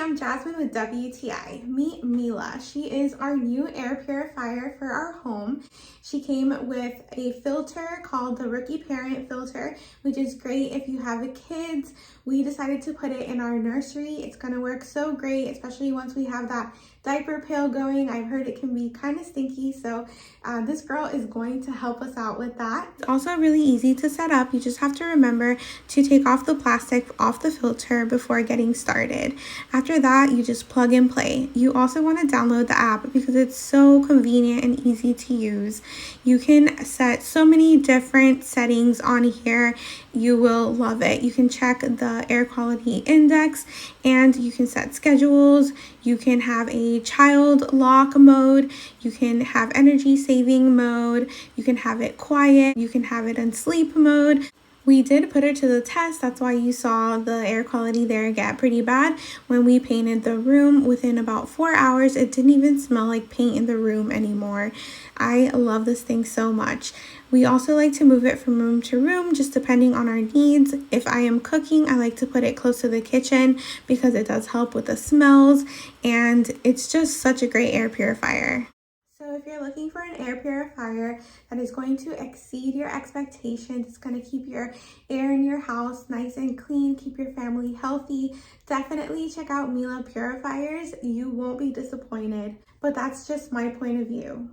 I'm Jasmine with WTI. Meet Mila. She is our new air purifier for our home. She came with a filter called the Rookie Parent filter, which is great if you have kids. We decided to put it in our nursery. It's going to work so great, especially once we have that diaper pail going. I've heard it can be kind of stinky, so this girl is going to help us out with that. It's also really easy to set up. You just have to remember to take off the plastic off the filter before getting started. After that, you just plug and play. You also want to download the app because it's so convenient and easy to use. You can set so many different settings on here. You will love it. You can check the air quality index and you can set schedules. You can have a child lock mode. You can have energy saving mode. You can have it quiet. You can have it in sleep mode. We did put it to the test. That's why you saw the air quality there get pretty bad. When we painted the room, within about 4 hours, it didn't even smell like paint in the room anymore. I love this thing so much. We also like to move it from room to room, just depending on our needs. If I am cooking, I like to put it close to the kitchen because it does help with the smells, and it's just such a great air purifier. So if you're looking for an air purifier that is going to exceed your expectations, it's going to keep your air in your house nice and clean, keep your family healthy, definitely check out Mila Purifiers. You won't be disappointed, but that's just my point of view.